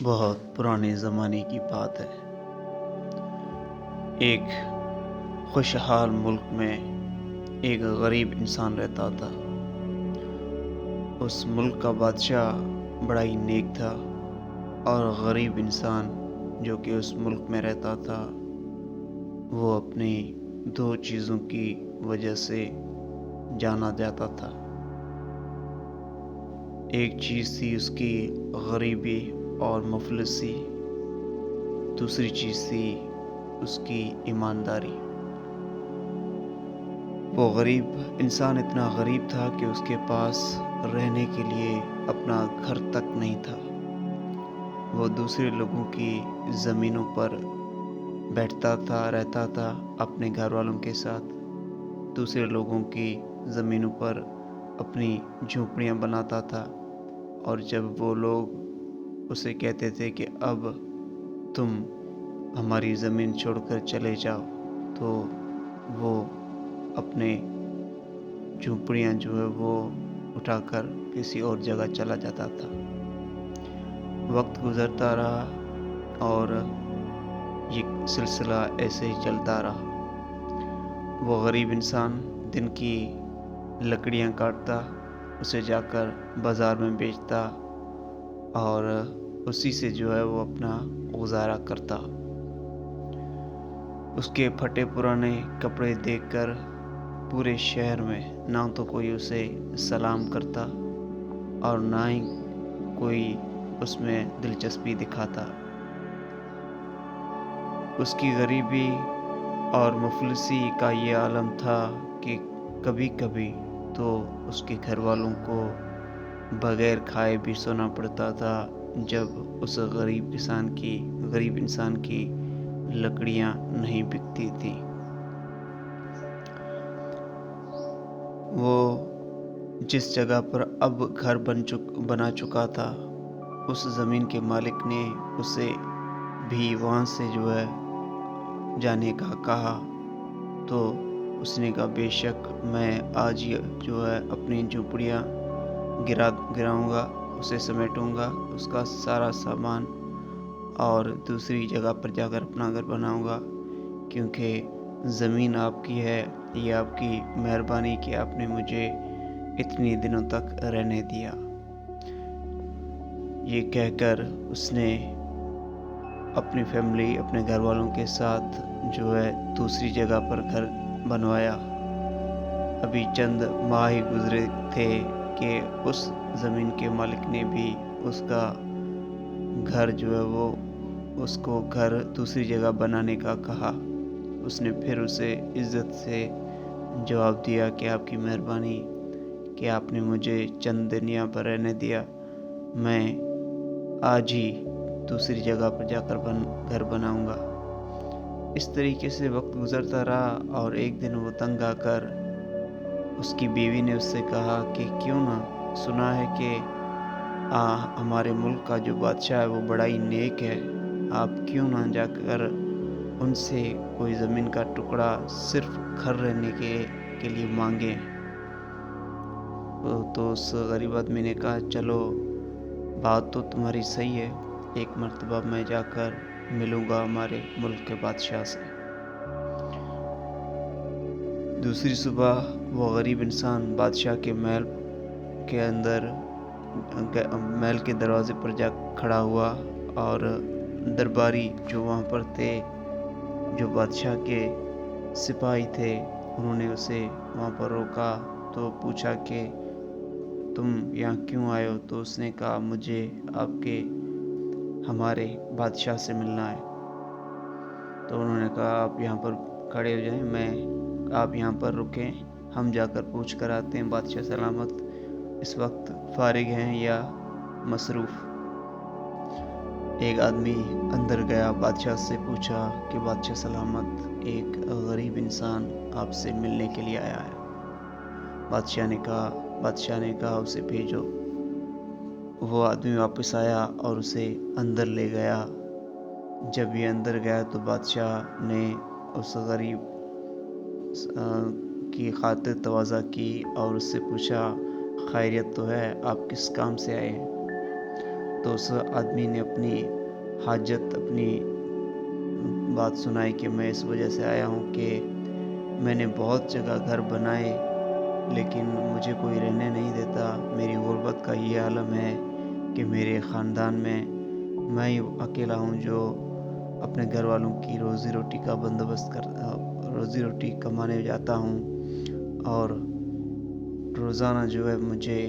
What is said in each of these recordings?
بہت پرانے زمانے کی بات ہے۔ ایک خوشحال ملک میں ایک غریب انسان رہتا تھا۔ اس ملک کا بادشاہ بڑا ہی نیک تھا اور غریب انسان جو کہ اس ملک میں رہتا تھا وہ اپنی دو چیزوں کی وجہ سے جانا جاتا تھا۔ ایک چیز تھی اس کی غریبی اور مفلسی، دوسری چیز تھی اس کی ایمانداری۔ وہ غریب انسان اتنا غریب تھا کہ اس کے پاس رہنے کے لیے اپنا گھر تک نہیں تھا۔ وہ دوسرے لوگوں کی زمینوں پر بیٹھتا تھا، رہتا تھا اپنے گھر والوں کے ساتھ، دوسرے لوگوں کی زمینوں پر اپنی جھونپڑیاں بناتا تھا، اور جب وہ لوگ اسے کہتے تھے کہ اب تم ہماری زمین چھوڑ کر چلے جاؤ، تو وہ اپنے جھونپڑیاں جو ہے وہ اٹھا کر کسی اور جگہ چلا جاتا تھا۔ وقت گزرتا رہا اور یہ سلسلہ ایسے ہی چلتا رہا۔ وہ غریب انسان دن کی لکڑیاں کاٹتا، اسے جا کر بازار میں بیچتا اور اسی سے جو ہے وہ اپنا گزارا کرتا۔ اس کے پھٹے پرانے کپڑے دیکھ کر پورے شہر میں نہ تو کوئی اسے سلام کرتا اور نہ ہی کوئی اس میں دلچسپی دکھاتا۔ اس کی غریبی اور مفلسی کا یہ عالم تھا کہ کبھی کبھی تو اس کے گھر والوں کو بغیر کھائے بھی سونا پڑتا تھا جب اس غریب انسان کی لکڑیاں نہیں بکتی تھیں۔ وہ جس جگہ پر اب گھر بنا چکا تھا، اس زمین کے مالک نے اسے بھی وہاں سے جو ہے جانے کا کہا، تو اس نے کہا بے شک میں آج ہی جو ہے اپنی جھونپڑیاں گراؤں گا، اسے سمیٹوں گا، اس کا سارا سامان، اور دوسری جگہ پر جا کر اپنا گھر بناؤں گا، کیونکہ زمین آپ کی ہے، یہ آپ کی مہربانی کہ آپ نے مجھے اتنی دنوں تک رہنے دیا۔ یہ کہہ کر اس نے اپنی فیملی، اپنے گھر والوں کے ساتھ جو ہے دوسری جگہ پر گھر بنوایا۔ ابھی چند ماہ ہی گزرے تھے کہ اس زمین کے مالک نے بھی اس کا گھر جو ہے وہ اس کو گھر دوسری جگہ بنانے کا کہا۔ اس نے پھر اسے عزت سے جواب دیا کہ آپ کی مہربانی کہ آپ نے مجھے چند دن یہاں پر رہنے دیا، میں آج ہی دوسری جگہ پر جا کر گھر بناؤں گا۔ اس طریقے سے وقت گزرتا رہا اور ایک دن وہ تنگ آ کر اس کی بیوی نے اس سے کہا کہ کیوں نہ، سنا ہے کہ ہمارے ملک کا جو بادشاہ ہے وہ بڑا ہی نیک ہے، آپ کیوں نہ جا کر ان سے کوئی زمین کا ٹکڑا صرف گھر رہنے کے لیے مانگیں۔ تو اس غریب آدمی نے کہا چلو بات تو تمہاری صحیح ہے، ایک مرتبہ میں جا کر ملوں گا ہمارے ملک کے بادشاہ سے۔ دوسری صبح وہ غریب انسان بادشاہ کے محل کے اندر، محل کے دروازے پر جا کھڑا ہوا، اور درباری جو وہاں پر تھے، جو بادشاہ کے سپاہی تھے، انہوں نے اسے وہاں پر روکا تو پوچھا کہ تم یہاں کیوں آئے ہو؟ تو اس نے کہا مجھے ہمارے بادشاہ سے ملنا ہے۔ تو انہوں نے کہا آپ یہاں پر کھڑے ہو جائیں، آپ یہاں پر رکیں، ہم جا کر پوچھ کر آتے ہیں بادشاہ سلامت اس وقت فارغ ہیں یا مصروف۔ ایک آدمی اندر گیا، بادشاہ سے پوچھا کہ بادشاہ سلامت، ایک غریب انسان آپ سے ملنے کے لیے آیا ہے۔ بادشاہ نے کہا اسے بھیجو۔ وہ آدمی واپس آیا اور اسے اندر لے گیا۔ جب یہ اندر گیا تو بادشاہ نے اس غریب کی خاطر تواضع کی اور اس سے پوچھا خیریت تو ہے، آپ کس کام سے آئے ہیں؟ تو اس آدمی نے اپنی حاجت، اپنی بات سنائی کہ میں اس وجہ سے آیا ہوں کہ میں نے بہت جگہ گھر بنائے لیکن مجھے کوئی رہنے نہیں دیتا۔ میری غربت کا یہ عالم ہے کہ میرے خاندان میں ہی اکیلا ہوں جو اپنے گھر والوں کی روزی روٹی کا بندوبست روزی روٹی کمانے جاتا ہوں، اور روزانہ جو ہے مجھے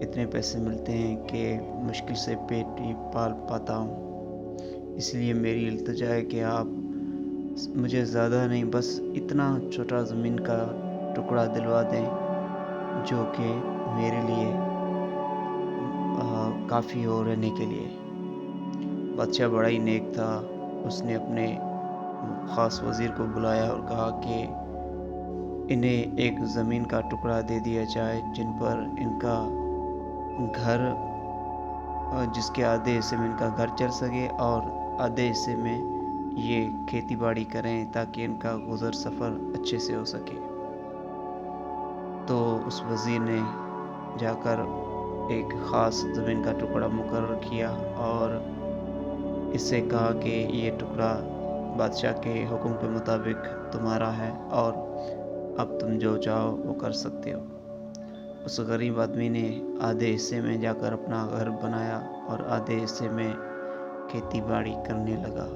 اتنے پیسے ملتے ہیں کہ مشکل سے پیٹ ہی پال پاتا ہوں۔ اس لیے میری التجا ہے کہ آپ مجھے زیادہ نہیں، بس اتنا چھوٹا زمین کا ٹکڑا دلوا دیں جو کہ میرے لیے کافی ہو رہنے کے لیے۔ بادشاہ بڑا ہی نیک تھا۔ اس نے اپنے خاص وزیر کو بلایا اور کہا کہ انہیں ایک زمین کا ٹکڑا دے دیا جائے جن پر ان کا گھر، جس کے آدھے حصے میں ان کا گھر چل سکے اور آدھے حصے میں یہ کھیتی باڑی کریں تاکہ ان کا گزر سفر اچھے سے ہو سکے۔ تو اس وزیر نے جا کر ایک خاص زمین کا ٹکڑا مقرر کیا اور اس سے کہا کہ یہ ٹکڑا بادشاہ کے حکم کے مطابق تمہارا ہے اور اب تم جو چاہو وہ کر سکتے ہو۔ اس غریب آدمی نے آدھے حصے میں جا کر اپنا گھر بنایا اور آدھے حصے میں کھیتی باڑی کرنے لگا۔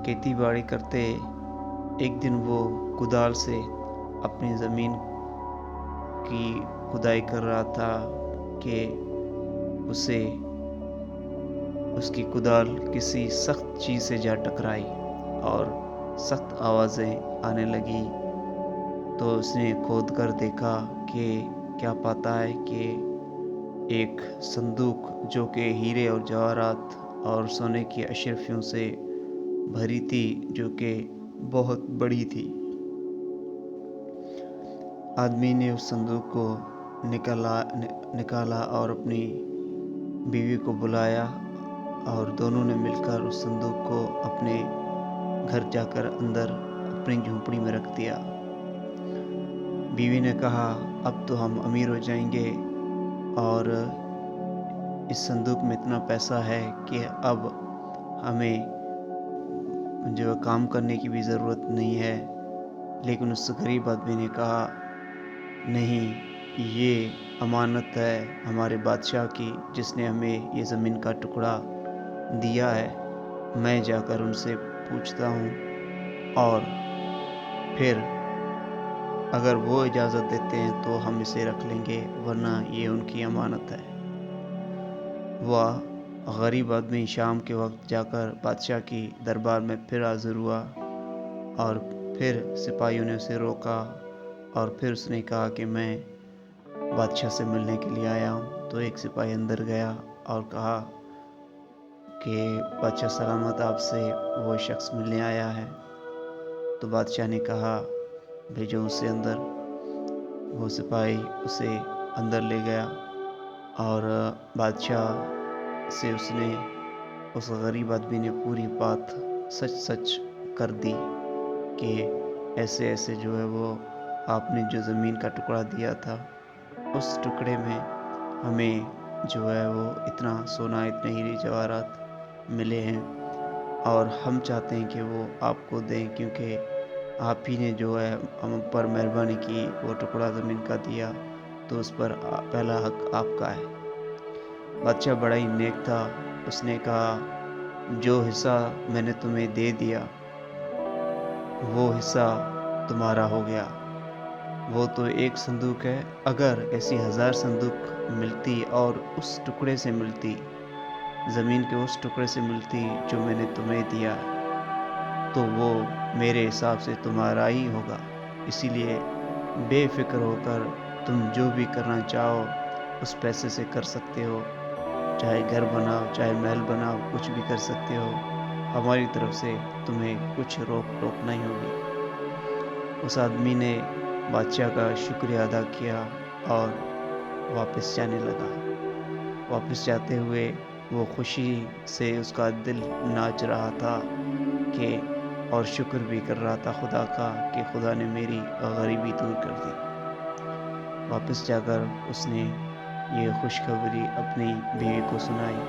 کھیتی باڑی کرتے ایک دن وہ کدال سے اپنی زمین کی کھدائی کر رہا تھا کہ اسے اس کی کدال کسی سخت چیز سے جا ٹکرائی اور سخت آوازیں آنے لگی۔ تو اس نے کھود کر دیکھا کہ کیا پاتا ہے کہ ایک صندوق جو کہ ہیرے اور جواہرات اور سونے کی اشرفیوں سے بھری تھی، جو کہ بہت بڑی تھی۔ آدمی نے اس صندوق کو نکالا اور اپنی بیوی کو بلایا اور دونوں نے مل کر اس صندوق کو اپنے گھر جا کر اندر اپنی جھونپڑی میں رکھ دیا۔ بیوی نے کہا اب تو ہم امیر ہو جائیں گے اور اس صندوق میں اتنا پیسہ ہے کہ اب ہمیں جو کام کرنے کی بھی ضرورت نہیں ہے۔ لیکن اس غریب آدمی نے کہا نہیں، یہ امانت ہے ہمارے بادشاہ کی جس نے ہمیں یہ زمین کا ٹکڑا دیا ہے۔ میں جا کر ان سے پوچھتا ہوں اور پھر اگر وہ اجازت دیتے ہیں تو ہم اسے رکھ لیں گے، ورنہ یہ ان کی امانت ہے۔ وہ غریب آدمی شام کے وقت جا کر بادشاہ کی دربار میں پھر حاضر ہوا اور پھر سپاہیوں نے اسے روکا اور پھر اس نے کہا کہ میں بادشاہ سے ملنے کے لیے آیا ہوں۔ تو ایک سپاہی اندر گیا اور کہا کہ بادشاہ سلامت، آپ سے وہ شخص ملنے آیا ہے۔ تو بادشاہ نے کہا بھیجو اسے اندر۔ وہ سپاہی اسے اندر لے گیا اور بادشاہ سے اس غریب آدمی نے پوری بات سچ کر دی کہ ایسے ایسے جو ہے وہ آپ نے جو زمین کا ٹکڑا دیا تھا، اس ٹکڑے میں ہمیں جو ہے وہ اتنا سونا، اتنے ہیرے جواہرات ملے ہیں اور ہم چاہتے ہیں کہ وہ آپ کو دیں، کیونکہ آپ ہی نے جو ہے ہم پر مہربانی کی، وہ ٹکڑا زمین کا دیا، تو اس پر پہلا حق آپ کا ہے۔ بادشاہ بڑا ہی نیک تھا۔ اس نے کہا جو حصہ میں نے تمہیں دے دیا وہ حصہ تمہارا ہو گیا۔ وہ تو ایک صندوق ہے، اگر ایسی 1000 صندوق ملتی اور اس ٹکڑے سے ملتی، زمین کے اس ٹکڑے سے ملتی جو میں نے تمہیں دیا، تو وہ میرے حساب سے تمہارا ہی ہوگا۔ اسی لیے بے فکر ہو کر تم جو بھی کرنا چاہو اس پیسے سے کر سکتے ہو، چاہے گھر بناؤ، چاہے محل بناؤ، کچھ بھی کر سکتے ہو۔ ہماری طرف سے تمہیں کچھ روک ٹوک نہیں ہوگی۔ اس آدمی نے بادشاہ کا شکریہ ادا کیا اور واپس جانے لگا۔ واپس جاتے ہوئے وہ خوشی سے اس کا دل ناچ رہا تھا کہ اور شکر بھی کر رہا تھا خدا کا کہ خدا نے میری غریبی دور کر دی۔ واپس جا کر اس نے یہ خوشخبری اپنی بیوی کو سنائی،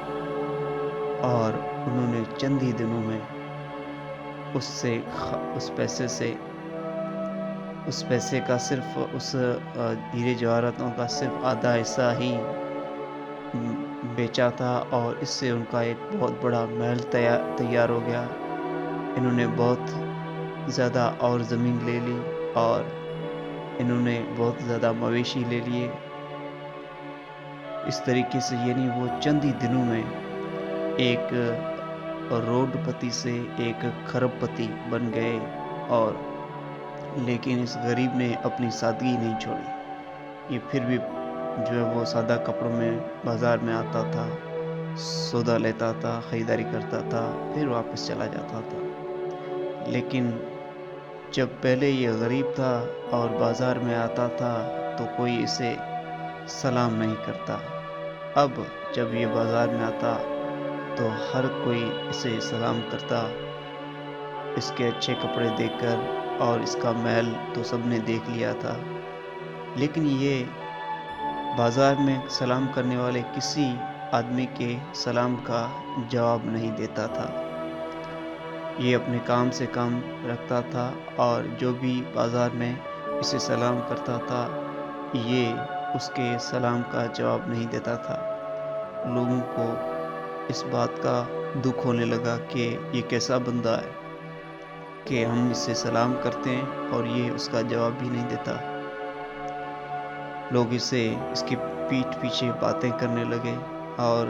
اور انہوں نے چند ہی دنوں میں اس پیسے کا صرف اس ہیرے جواہراتوں کا صرف آدھا حصہ ہی بیچا تھا، اور اس سے ان کا ایک بہت بڑا محل تیار ہو گیا۔ انہوں نے بہت زیادہ اور زمین لے لی، اور انہوں نے بہت زیادہ مویشی لے لیے۔ اس طریقے سے یعنی وہ چند ہی دنوں میں ایک روڈ پتی سے ایک کھرب پتی بن گئے، اور لیکن اس غریب نے اپنی سادگی نہیں چھوڑی۔ یہ پھر بھی جو ہے وہ سادہ کپڑوں میں بازار میں آتا تھا، سودا لیتا تھا، خریداری کرتا تھا، پھر واپس چلا جاتا تھا۔ لیکن جب پہلے یہ غریب تھا اور بازار میں آتا تھا تو کوئی اسے سلام نہیں کرتا، اب جب یہ بازار میں آتا تو ہر کوئی اسے سلام کرتا، اس کے اچھے کپڑے دیکھ کر، اور اس کا محل تو سب نے دیکھ لیا تھا، لیکن یہ بازار میں سلام کرنے والے کسی آدمی کے سلام کا جواب نہیں دیتا تھا۔ یہ اپنے کام سے کام رکھتا تھا، اور جو بھی بازار میں اسے سلام کرتا تھا یہ اس کے سلام کا جواب نہیں دیتا تھا۔ لوگوں کو اس بات کا دکھ ہونے لگا کہ یہ کیسا بندہ ہے کہ ہم اس سے سلام کرتے ہیں اور یہ اس کا جواب بھی نہیں دیتا۔ لوگ اس کی پیٹھ پیچھے باتیں کرنے لگے، اور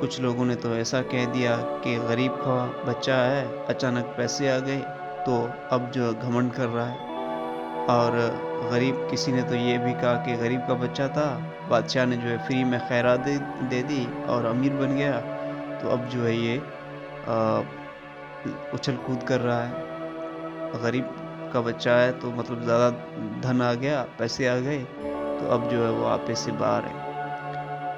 کچھ لوگوں نے تو ایسا کہہ دیا کہ غریب کا بچہ ہے، اچانک پیسے آ گئے تو اب جو گھمنڈ کر رہا ہے۔ اور کسی نے تو یہ بھی کہا کہ غریب کا بچہ تھا، بادشاہ نے جو ہے فری میں خیرات دے دی اور امیر بن گیا، تو اب جو ہے یہ اچھل کود کر رہا ہے۔ غریب کا بچہ ہے تو مطلب زیادہ دھن آ گیا، پیسے آ گئے، تو اب جو ہے وہ آپے سے باہر ہے۔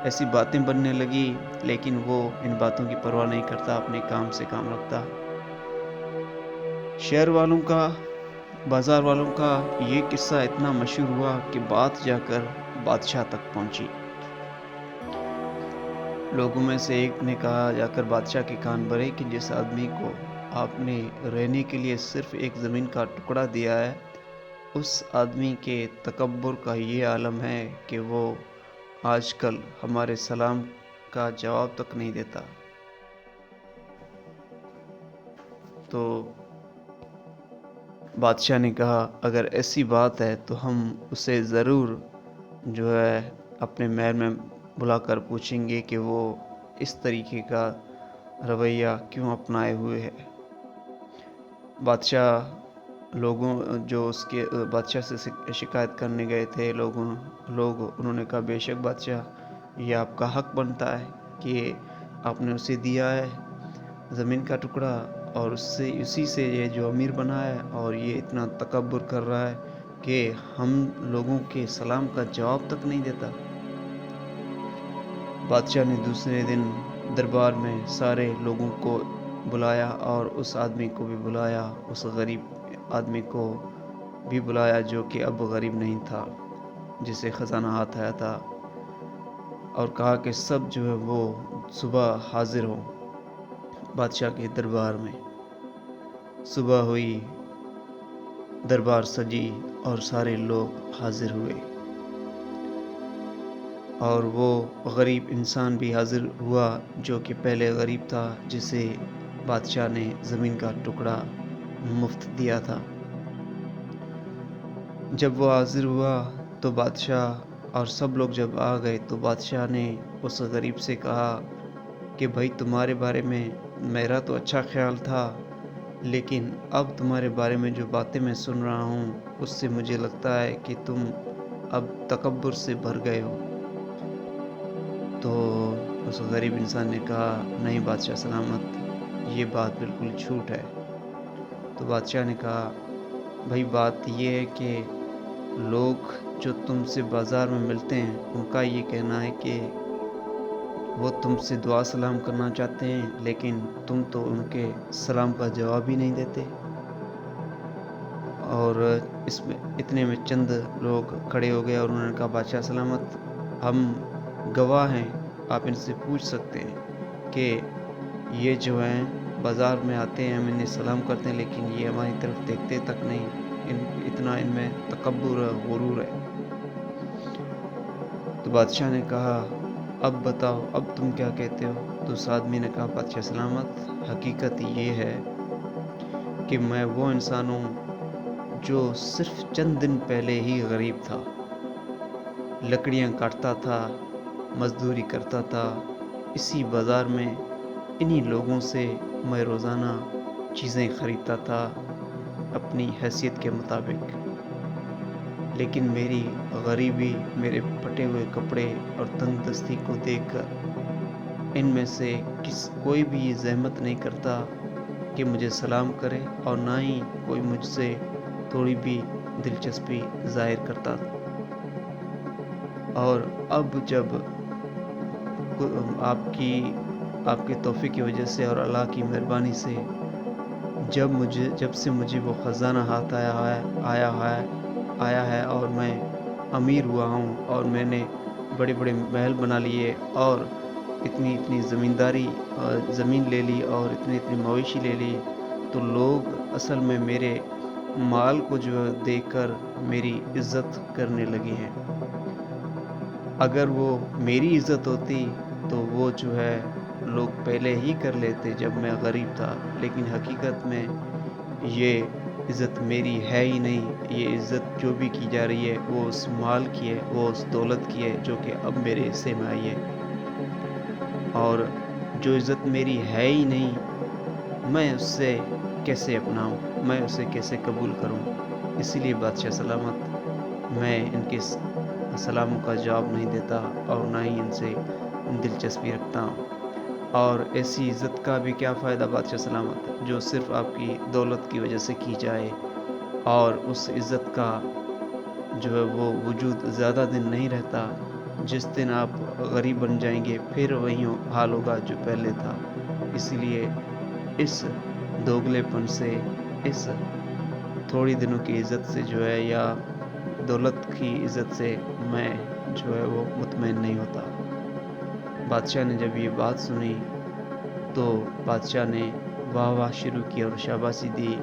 ایسی باتیں بننے لگی، لیکن وہ ان باتوں کی پرواہ نہیں کرتا، اپنے کام سے کام رکھتا۔ شہر والوں کا، بازار والوں کا یہ قصہ اتنا مشہور ہوا کہ بات جا کر بادشاہ تک پہنچی۔ لوگوں میں سے ایک نے کہا جا کر بادشاہ کے کان بھرے کہ جس آدمی کو آپ نے رہنے کے لیے صرف ایک زمین کا ٹکڑا دیا ہے، اس آدمی کے تکبر کا یہ عالم ہے کہ وہ آج کل ہمارے سلام کا جواب تک نہیں دیتا۔ تو بادشاہ نے کہا اگر ایسی بات ہے تو ہم اسے ضرور جو ہے اپنے محل میں بلا کر پوچھیں گے کہ وہ اس طریقے کا رویہ کیوں اپنائے ہوئے ہے۔ بادشاہ سے شکایت کرنے گئے تھے انہوں نے کہا بے شک بادشاہ، یہ آپ کا حق بنتا ہے کہ آپ نے اسے دیا ہے زمین کا ٹکڑا، اور اسی سے یہ جو امیر بنا ہے، اور یہ اتنا تکبر کر رہا ہے کہ ہم لوگوں کے سلام کا جواب تک نہیں دیتا۔ بادشاہ نے دوسرے دن دربار میں سارے لوگوں کو بلایا، اور اس آدمی کو بھی بلایا، اس غریب آدمی کو بھی بلایا جو کہ اب غریب نہیں تھا، جسے خزانہ ہاتھ آیا تھا، اور کہا کہ سب جو ہے وہ صبح حاضر ہوں بادشاہ کے دربار میں۔ صبح ہوئی، دربار سجی، اور سارے لوگ حاضر ہوئے، اور وہ غریب انسان بھی حاضر ہوا جو کہ پہلے غریب تھا، جسے بادشاہ نے زمین کا ٹکڑا مفت دیا تھا۔ جب وہ حاضر ہوا تو بادشاہ اور سب لوگ جب آ گئے تو بادشاہ نے اس غریب سے کہا کہ بھائی تمہارے بارے میں میرا تو اچھا خیال تھا، لیکن اب تمہارے بارے میں جو باتیں میں سن رہا ہوں اس سے مجھے لگتا ہے کہ تم اب تکبر سے بھر گئے ہو۔ تو اس غریب انسان نے کہا نہیں بادشاہ سلامت، یہ بات بالکل جھوٹ ہے۔ تو بادشاہ نے کہا بھائی بات یہ ہے کہ لوگ جو تم سے بازار میں ملتے ہیں ان کا یہ کہنا ہے کہ وہ تم سے دعا سلام کرنا چاہتے ہیں، لیکن تم تو ان کے سلام کا جواب ہی نہیں دیتے، اور اس میں اتنے میں چند لوگ کھڑے ہو گئے اور انہوں نے کہا بادشاہ سلامت، ہم گواہ ہیں، آپ ان سے پوچھ سکتے ہیں کہ یہ جو ہیں بازار میں آتے ہیں، ہم انہیں سلام کرتے ہیں، لیکن یہ ہماری طرف دیکھتے تک نہیں، اتنا ان میں تکبر ہے، غرور ہے۔ تو بادشاہ نے کہا اب بتاؤ، اب تم کیا کہتے ہو؟ تو اس آدمی نے کہا بادشاہ سلامت، حقیقت یہ ہے کہ میں وہ انسان ہوں جو صرف چند دن پہلے ہی غریب تھا، لکڑیاں کاٹتا تھا، مزدوری کرتا تھا، اسی بازار میں انہی لوگوں سے میں روزانہ چیزیں خریدتا تھا اپنی حیثیت کے مطابق، لیکن میری غریبی، میرے پھٹے ہوئے کپڑے اور تنگ دستی کو دیکھ کر ان میں سے کوئی بھی یہ زحمت نہیں کرتا کہ مجھے سلام کرے، اور نہ ہی کوئی مجھ سے تھوڑی بھی دلچسپی ظاہر کرتا۔ اور اب جب آپ کے تحفے کی وجہ سے اور اللہ کی مہربانی سے جب سے مجھے وہ خزانہ ہاتھ آیا ہے اور میں امیر ہوا ہوں اور میں نے بڑے بڑے محل بنا لیے اور اتنی زمینداری زمین لے لی اور اتنی مویشی لے لی، تو لوگ اصل میں میرے مال کو جو دیکھ کر میری عزت کرنے لگے ہیں۔ اگر وہ میری عزت ہوتی تو وہ جو ہے لوگ پہلے ہی کر لیتے جب میں غریب تھا، لیکن حقیقت میں یہ عزت میری ہے ہی نہیں۔ یہ عزت جو بھی کی جا رہی ہے وہ اس مال کی ہے، وہ اس دولت کی ہے جو کہ اب میرے حصے میں آئی ہے، اور جو عزت میری ہے ہی نہیں میں اس سے کیسے اپناؤں، میں اسے کیسے قبول کروں؟ اسی لیے بادشاہ سلامت، میں ان کے سلاموں کا جواب نہیں دیتا اور نہ ہی ان سے دلچسپی رکھتا ہوں۔ اور ایسی عزت کا بھی کیا فائدہ بادشاہ سلامت، جو صرف آپ کی دولت کی وجہ سے کی جائے، اور اس عزت کا جو ہے وہ وجود زیادہ دن نہیں رہتا۔ جس دن آپ غریب بن جائیں گے پھر وہی حال ہوگا جو پہلے تھا۔ اسی لیے اس دوگلے پن سے، اس تھوڑی دنوں کی عزت سے جو ہے، یا دولت کی عزت سے میں جو ہے وہ مطمئن نہیں ہوتا۔ بادشاہ نے جب یہ بات سنی تو بادشاہ نے واہ واہ شروع کی اور شاباشی دی،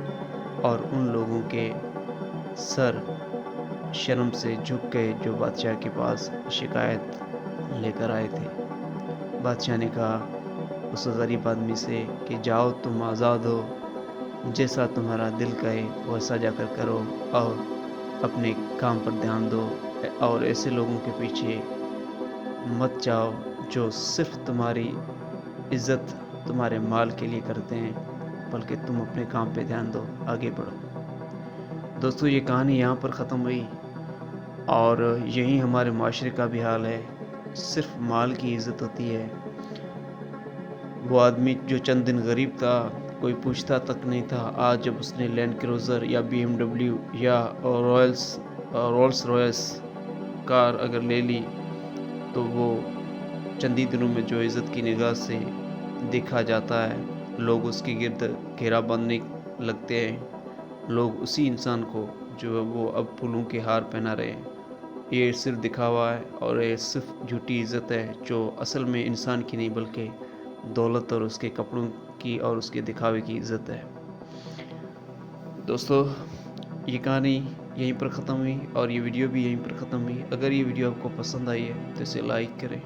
اور ان لوگوں کے سر شرم سے جھک گئے جو بادشاہ کے پاس شکایت لے کر آئے تھے۔ بادشاہ نے کہا اس غریب آدمی سے کہ جاؤ، تم آزاد ہو، جیسا تمہارا دل کہے ویسا جا کر کرو، اور اپنے کام پر دھیان دو، اور ایسے لوگوں کے پیچھے مت جاؤ جو صرف تمہاری عزت تمہارے مال کے لیے کرتے ہیں، بلکہ تم اپنے کام پہ دھیان دو، آگے بڑھو۔ دوستو، یہ کہانی یہاں پر ختم ہوئی، اور یہی ہمارے معاشرے کا بھی حال ہے، صرف مال کی عزت ہوتی ہے۔ وہ آدمی جو چند دن غریب تھا، کوئی پوچھتا تک نہیں تھا، آج جب اس نے لینڈ کروزر یا BMW یا رولس رویس کار اگر لے لی، تو وہ چند ہی دنوں میں جو عزت کی نگاہ سے دیکھا جاتا ہے، لوگ اس کے گرد گھیرا باندھنے لگتے ہیں، لوگ اسی انسان کو جو ہے وہ اب پھولوں کے ہار پہنا رہے ہیں۔ یہ صرف دکھاوا ہے، اور یہ صرف جھوٹی عزت ہے جو اصل میں انسان کی نہیں بلکہ دولت اور اس کے کپڑوں کی اور اس کے دکھاوے کی عزت ہے۔ دوستو، یہ کہانی یہیں پر ختم ہوئی، اور یہ ویڈیو بھی یہیں پر ختم ہوئی۔ اگر یہ ویڈیو آپ کو پسند آئی ہے تو اسے لائک کریں،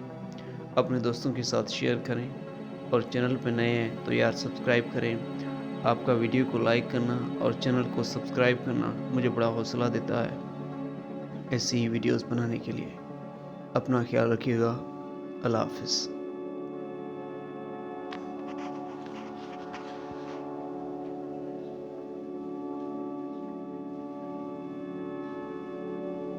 اپنے دوستوں کے ساتھ شیئر کریں، اور چینل پہ نئے ہیں تو یار سبسکرائب کریں۔ آپ کا ویڈیو کو لائک کرنا اور چینل کو سبسکرائب کرنا مجھے بڑا حوصلہ دیتا ہے ایسی ہی ویڈیوز بنانے کے لیے۔ اپنا خیال رکھیے گا۔ اللہ حافظ۔